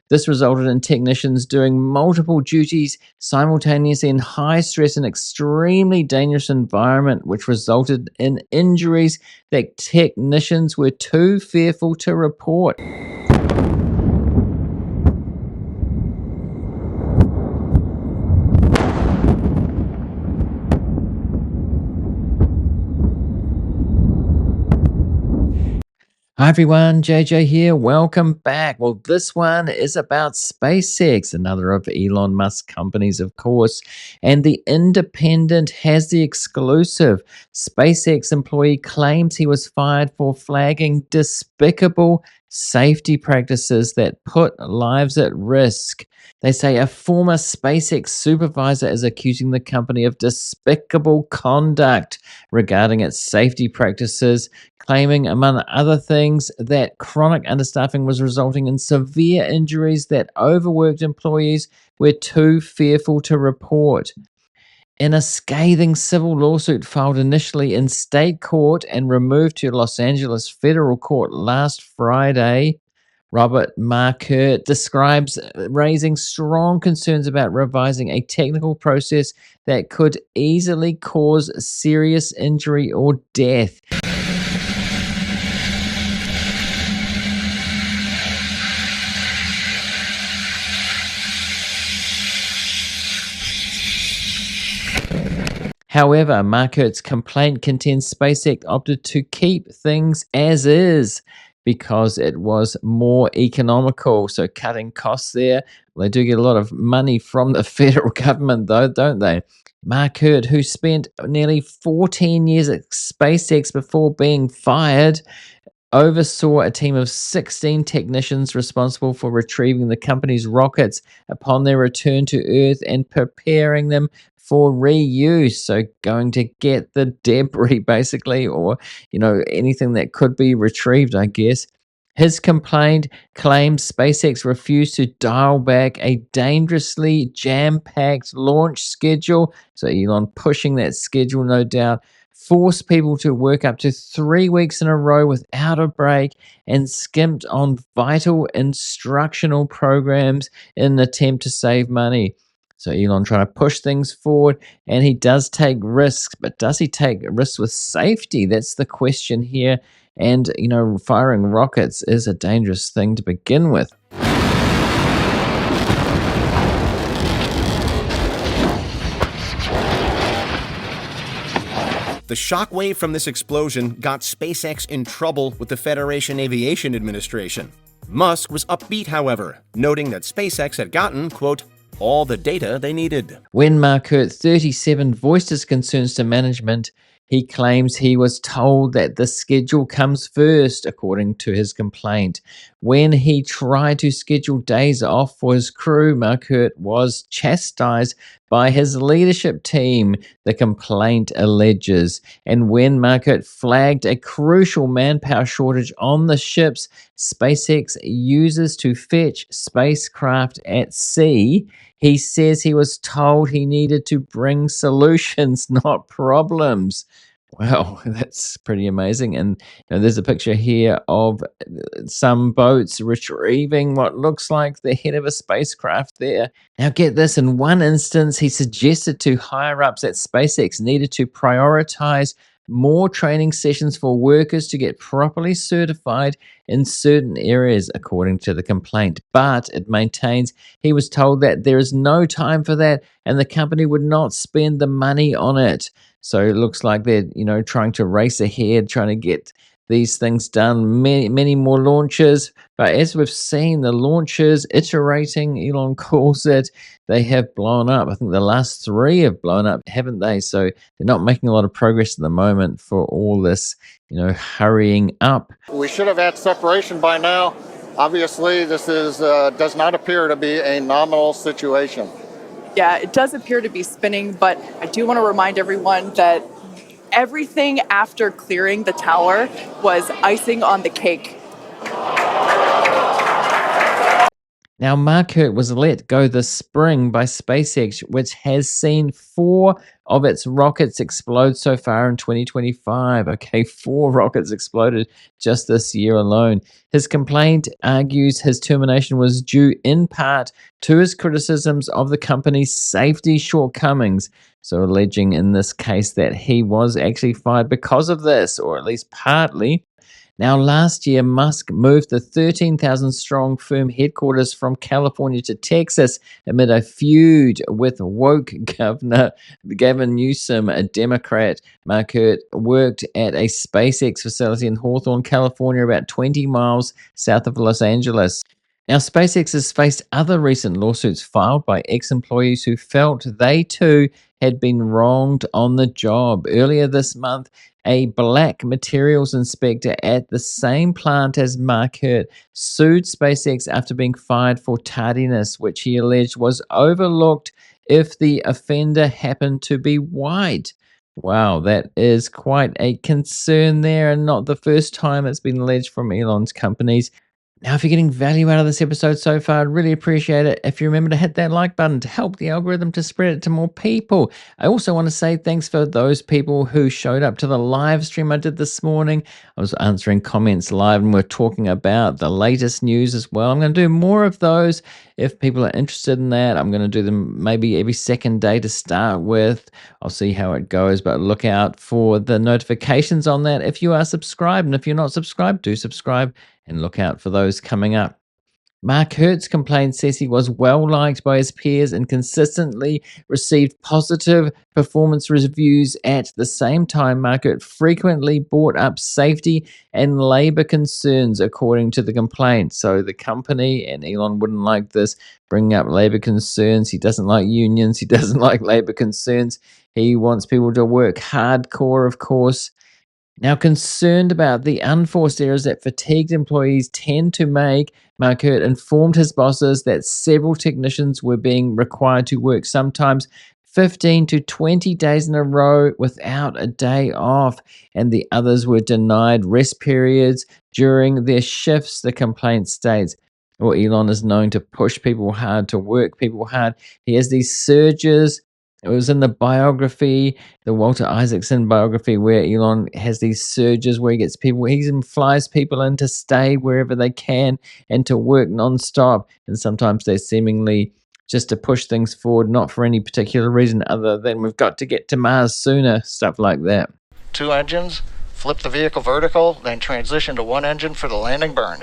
This resulted in technicians doing multiple duties simultaneously in high stress and extremely dangerous environment, which resulted in injuries that technicians were too fearful to report. Hi everyone, JJ here. Welcome back. Well, this one is about SpaceX, another of Elon Musk's companies, of course. And The Independent has the exclusive. SpaceX employee claims he was fired for flagging despicable safety practices that put lives at risk. They say a former SpaceX supervisor is accusing the company of despicable conduct regarding its safety practices, claiming, among other things, that chronic understaffing was resulting in severe injuries that overworked employees were too fearful to report. In a scathing civil lawsuit filed initially in state court and removed to Los Angeles federal court last Friday, Robert Marquardt describes raising strong concerns about revising a technical process that could easily cause serious injury or death. However, Marquardt's complaint contends SpaceX opted to keep things as is because it was more economical. So cutting costs there. Well, they do get a lot of money from the federal government, though, don't they? Marquardt, who spent nearly 14 years at SpaceX before being fired, oversaw a team of 16 technicians responsible for retrieving the company's rockets upon their return to Earth and preparing them for reuse. So going to get the debris basically, or anything that could be retrieved, I guess. His complaint claims SpaceX refused to dial back a dangerously jam-packed launch schedule. So Elon pushing that schedule, no doubt, forced people to work up to 3 weeks in a row without a break, and skimped on vital instructional programs in an attempt to save money. So Elon trying to push things forward, and he does take risks, but does he take risks with safety? That's the question here. And, firing rockets is a dangerous thing to begin with. The shockwave from this explosion got SpaceX in trouble with the Federation Aviation Administration. Musk was upbeat, however, noting that SpaceX had gotten, quote, all the data they needed. When Marquardt, 37, voiced his concerns to management, he claims he was told that the schedule comes first, according to his complaint. When he tried to schedule days off for his crew, Marquardt was chastised by his leadership team, the complaint alleges. And when Marquardt flagged a crucial manpower shortage on the ships SpaceX uses to fetch spacecraft at sea, he says he was told he needed to bring solutions, not problems. Wow, that's pretty amazing. And there's a picture here of some boats retrieving what looks like the head of a spacecraft there. Now, get this, in one instance, he suggested to higher ups at SpaceX needed to prioritize more training sessions for workers to get properly certified in certain areas, according to the complaint. But it maintains he was told that there is no time for that and the company would not spend the money on it. So it looks like they're, trying to race ahead, trying to get these things done, many more launches. But as we've seen, the launches iterating, Elon calls it, they have blown up. I think the last 3 have blown up, haven't they? So they're not making a lot of progress at the moment for all this, hurrying up. We should have had separation by now. Obviously, this does not appear to be a nominal situation. Yeah, it does appear to be spinning, but I do want to remind everyone that everything after clearing the tower was icing on the cake. Now, Mark Hurt was let go this spring by SpaceX, which has seen 4 of its rockets explode so far in 2025. Okay, 4 rockets exploded just this year alone. His complaint argues his termination was due in part to his criticisms of the company's safety shortcomings. So, alleging in this case that he was actually fired because of this, or at least partly. Now, last year, Musk moved the 13,000 strong firm headquarters from California to Texas amid a feud with woke Governor Gavin Newsom, a Democrat. Mark Hurt worked at a SpaceX facility in Hawthorne, California, about 20 miles south of Los Angeles. Now, SpaceX has faced other recent lawsuits filed by ex employees who felt they too had been wronged on the job. Earlier this month, a black materials inspector at the same plant as Mark Hurt sued SpaceX after being fired for tardiness, which he alleged was overlooked if the offender happened to be white. Wow, that is quite a concern there, and not the first time it's been alleged from Elon's companies. Now, if you're getting value out of this episode so far, I'd really appreciate it if you remember to hit that like button to help the algorithm to spread it to more people. I also want to say thanks for those people who showed up to the live stream I did this morning. I was answering comments live and we're talking about the latest news as well. I'm going to do more of those if people are interested in that. I'm going to do them maybe every second day to start with. I'll see how it goes, but look out for the notifications on that if you are subscribed. And if you're not subscribed, do subscribe and look out for those coming up. Mark Hurt's complaint says he was well liked by his peers and consistently received positive performance reviews. At the same time, Mark Hurt frequently brought up safety and labor concerns, according to the complaint. So the company and Elon wouldn't like this, bringing up labor concerns. He doesn't like unions. He doesn't like labor concerns. He wants people to work hardcore, of course. Now, concerned about the unforced errors that fatigued employees tend to make, Mark Hurt informed his bosses that several technicians were being required to work sometimes 15 to 20 days in a row without a day off, and the others were denied rest periods during their shifts, the complaint states. Well, Elon is known to push people hard, to work people hard. He has these surges. It was in the biography, the Walter Isaacson biography, where Elon has these surges where he gets people, he even flies people in to stay wherever they can and to work nonstop. And sometimes they're seemingly just to push things forward, not for any particular reason other than we've got to get to Mars sooner, stuff like that. 2 engines, flip the vehicle vertical, then transition to 1 engine for the landing burn.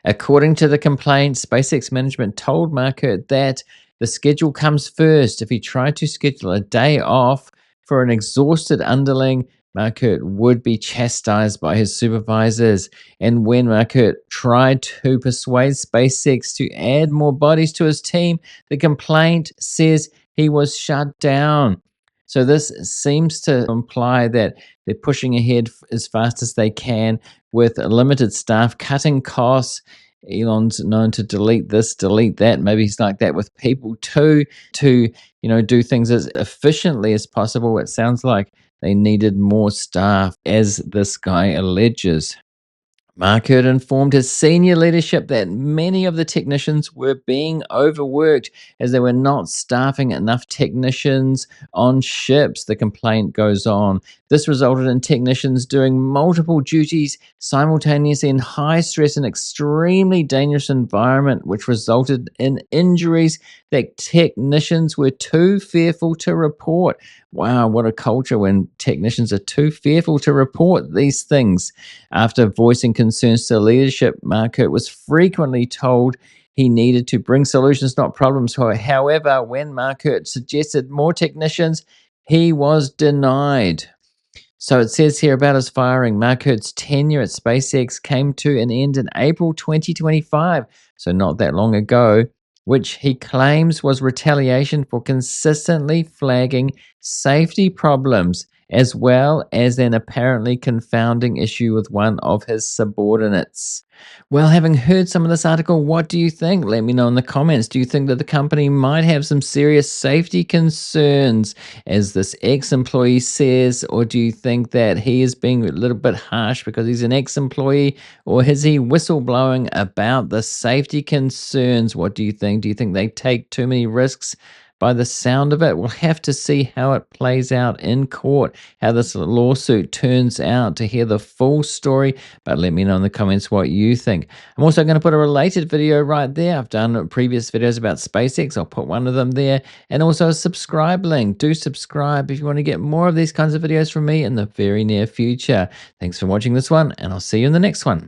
According to the complaint, SpaceX management told Mark Hurt that the schedule comes first. If he tried to schedule a day off for an exhausted underling, Mark Hurt would be chastised by his supervisors. And when Mark Hurt tried to persuade SpaceX to add more bodies to his team, the complaint says he was shut down. So this seems to imply that they're pushing ahead as fast as they can with limited staff, cutting costs. Elon's known to delete this, delete that. Maybe he's like that with people too, to do things as efficiently as possible. It sounds like they needed more staff, as this guy alleges. Mark Hurt informed his senior leadership that many of the technicians were being overworked as they were not staffing enough technicians on ships. The complaint goes on. This resulted in technicians doing multiple duties simultaneously in high stress and extremely dangerous environment, which resulted in injuries that technicians were too fearful to report. Wow, what a culture when technicians are too fearful to report these things. After voicing concerns to leadership, Mark Hurt was frequently told he needed to bring solutions, not problems. However, when Mark Hurt suggested more technicians, he was denied. So it says here about his firing. Mark Hurt's tenure at SpaceX came to an end in April 2025, so not that long ago, which he claims was retaliation for consistently flagging safety problems as well as an apparently confounding issue with one of his subordinates. Well, having heard some of this article, what do you think? Let me know in the comments. Do you think that the company might have some serious safety concerns, as this ex-employee says, or do you think that he is being a little bit harsh because he's an ex-employee, or is he whistleblowing about the safety concerns? What do you think? Do you think they take too many risks? By the sound of it, we'll have to see how it plays out in court, how this lawsuit turns out, to hear the full story. But let me know in the comments what you think. I'm also going to put a related video right there. I've done previous videos about SpaceX. I'll put one of them there, and also a subscribe link. Do subscribe if you want to get more of these kinds of videos from me in the very near future. Thanks for watching this one, and I'll see you in the next one.